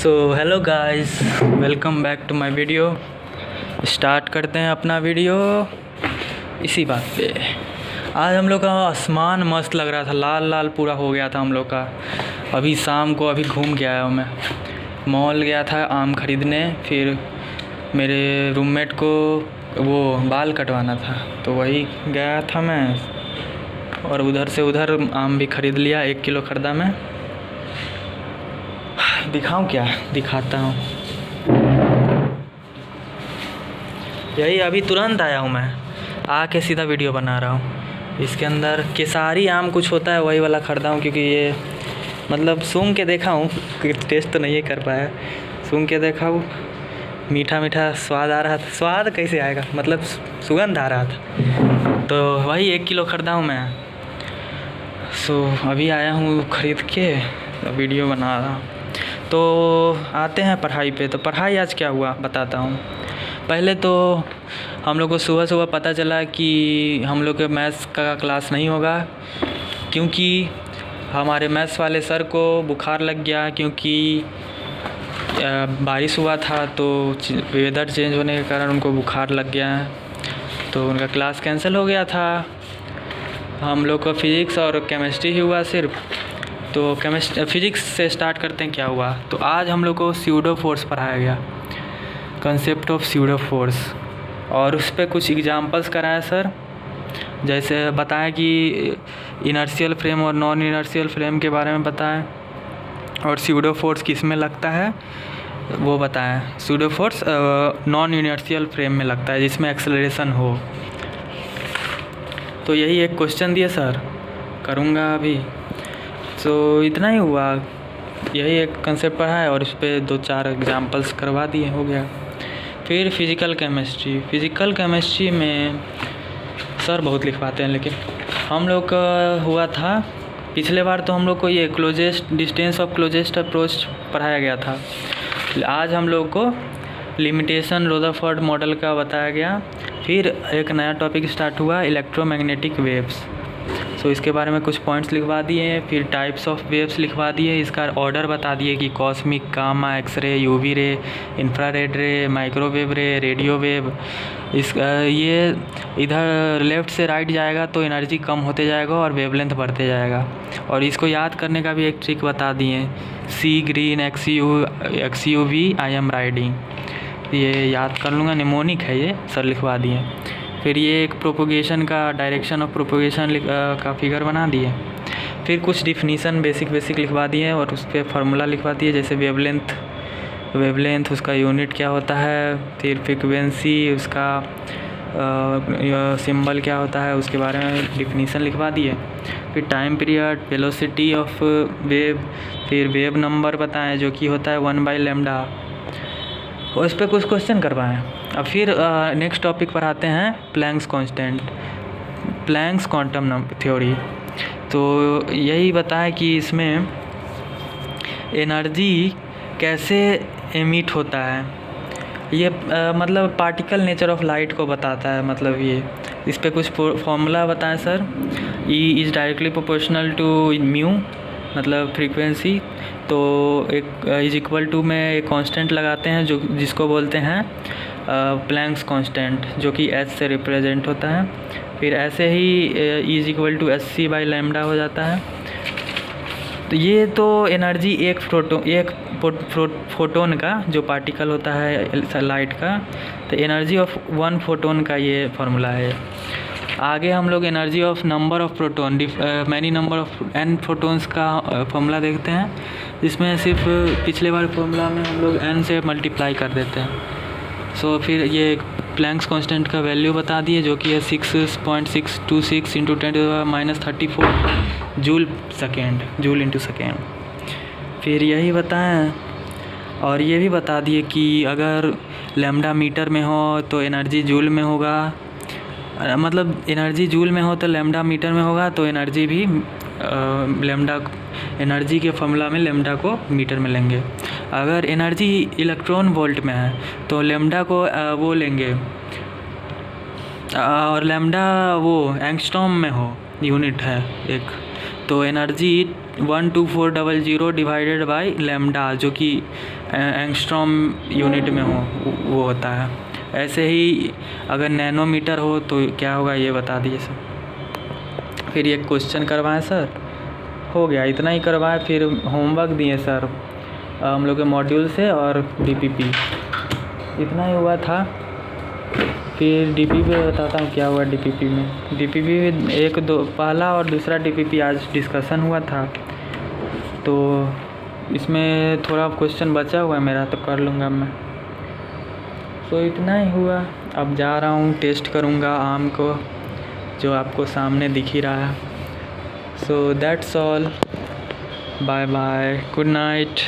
So hello guys, welcome back to my video. Start करते हैं अपना वीडियो इसी बात पे। आज हम लोग का आसमान मस्त लग रहा था, लाल लाल पूरा हो गया था हम लोग का। अभी शाम को घूम के आया हूँ मैं। मॉल गया था आम ख़रीदने, फिर मेरे रूममेट को वो बाल कटवाना था तो वही गया था मैं, और उधर से उधर आम भी ख़रीद लिया। 1 किलो ख़रीदा मैं। दिखाऊं क्या? दिखाता हूँ। यही अभी तुरंत आया हूँ मैं, आके सीधा वीडियो बना रहा हूँ। इसके अंदर केसारी आम कुछ होता है, वही वाला ख़रीदा हूँ क्योंकि ये मतलब सूंघ के देखा हूँ, टेस्ट तो नहीं कर पाया। सूंघ के देखा हूँ, मीठा मीठा स्वाद आ रहा था। स्वाद कैसे आएगा, मतलब सुगंध आ रहा था, तो वही 1 किलो ख़रीदा हूँ मैं। सो अभी आया हूँ ख़रीद के, वीडियो बना रहा हूँ। तो आते हैं पढ़ाई पे। तो पढ़ाई आज क्या हुआ बताता हूँ। पहले तो हम लोग को सुबह सुबह पता चला कि हम लोग के मैथ्स का क्लास नहीं होगा, क्योंकि हमारे मैथ्स वाले सर को बुखार लग गया, क्योंकि बारिश हुआ था तो वेदर चेंज होने के कारण उनको बुखार लग गया, तो उनका क्लास कैंसिल हो गया था। हम लोग को फिज़िक्स और केमिस्ट्री ही हुआ सिर्फ। तो फिज़िक्स से स्टार्ट करते हैं क्या हुआ। तो आज हम लोग को स्यूडो फोर्स पढ़ाया गया, कंसेप्ट ऑफ स्यूडो फोर्स, और उस पर कुछ एग्जांपल्स कराया सर। जैसे बताया कि इनर्शियल फ्रेम और नॉन इनर्शियल फ्रेम के बारे में बताएं, और स्यूडो फोर्स किस में लगता है वो बताएं। Pseudo force non inertial frame में लगता है जिसमें एक्सेलरेशन हो। तो यही एक क्वेश्चन दिए सर, करूँगा अभी। तो इतना ही हुआ, यही एक कंसेप्ट पढ़ा है और इस पर 2-4 एग्जांपल्स करवा दिए, हो गया। फिर फ़िज़िकल केमिस्ट्री में सर बहुत लिखवाते हैं, लेकिन हम लोग का हुआ था पिछले बार तो हम लोग को ये डिस्टेंस ऑफ क्लोजेस्ट अप्रोच पढ़ाया गया था। आज हम लोग को लिमिटेशन रदरफोर्ड मॉडल का बताया गया। फिर एक नया टॉपिक स्टार्ट हुआ, इलेक्ट्रोमैग्नेटिक वेव्स। तो इसके बारे में कुछ पॉइंट्स लिखवा दिए। फिर टाइप्स ऑफ वेव्स लिखवा दिए, इसका ऑर्डर बता दिए कि cosmic, gamma, x ray, UV ray, infrared ray, microwave ray, radio wave. ये इधर लेफ़्ट से राइट जाएगा तो एनर्जी कम होते जाएगा और वेवलेंथ बढ़ते जाएगा। और इसको याद करने का भी एक ट्रिक बता दिए, see green XUV I am riding. ये याद कर लूँगा, निमोनिक है ये, सर लिखवा दिए। फिर ये एक प्रोपोगेशन का, डायरेक्शन ऑफ प्रोपोगेशन का फिगर बना दिए। फिर कुछ डिफिनीसन बेसिक लिखवा दिए और उस पर फार्मूला लिखवा दिए, जैसे वेवलेंथ उसका यूनिट क्या होता है, फिर फ्रीक्वेंसी उसका सिंबल क्या होता है, उसके बारे में डिफिनीसन लिखवा दिए। फिर time period, velocity of wave, फिर वेव नंबर बताएं जो कि होता है 1/λ, और इस पर कुछ क्वेश्चन करवाएं। अब फिर नेक्स्ट टॉपिक पर आते हैं, प्लैंक्स क्वांटम थ्योरी। तो यही बताया कि इसमें एनर्जी कैसे एमिट होता है। ये मतलब पार्टिकल नेचर ऑफ लाइट को बताता है, मतलब ये इस पे कुछ फॉर्मूला बताएं sir. E is directly proportional to mu, मतलब फ्रीक्वेंसी। तो एक इज इक्वल टू में एक कांस्टेंट लगाते हैं जो जिसको बोलते हैं प्लैंक्स कांस्टेंट, जो कि h से रिप्रेजेंट होता है। फिर ऐसे ही E is equal to hc/λ हो जाता है। तो ये तो एनर्जी एक फोटोन का जो पार्टिकल होता है लाइट का, तो एनर्जी ऑफ 1 फोटोन का ये फार्मूला है। आगे हम लोग energy of number of proton, many number of n photons का फार्मूला देखते हैं, जिसमें सिर्फ पिछले बार फार्मूला में हम लोग n से मल्टीप्लाई कर देते हैं। सो फिर ये प्लैंक्स कांस्टेंट का वैल्यू बता दिए, जो कि है 6.626 × 10⁻34 जूल इंटू सेकेंड। फिर यही बताएं, और ये भी बता दिए कि अगर लैम्डा मीटर में हो तो एनर्जी जूल में होगा, मतलब एनर्जी जूल में हो तो लैम्डा मीटर में होगा, तो एनर्जी भी लैम्डा, एनर्जी के फॉर्मूला में लैम्डा को मीटर में लेंगे। अगर एनर्जी इलेक्ट्रॉन वोल्ट में है तो लैम्डा को वो लेंगे, और लैम्डा वो एंगस्ट्रॉम में हो, यूनिट है एक, तो एनर्जी 12400 डिवाइडेड बाई लैम्डा, जो कि एंगस्ट्रॉम यूनिट में हो वो होता है। ऐसे ही अगर नैनोमीटर हो तो क्या होगा ये बता दीजिए सर। फिर ये क्वेश्चन करवाएं सर, हो गया इतना ही करवाएं। फिर होमवर्क दिए सर हम लोग के मॉड्यूल से और डीपीपी, इतना ही हुआ था। फिर डीपीपी बताता हूँ क्या हुआ डीपीपी में। डीपीपी में पहला और दूसरा डीपीपी आज डिस्कशन हुआ था, तो इसमें थोड़ा क्वेश्चन बचा हुआ है मेरा, तो कर लूँगा मैं। तो इतना ही हुआ। अब जा रहा हूँ, टेस्ट करूँगा आम को, जो आपको सामने दिख ही रहा है। So that's all, bye bye, good night.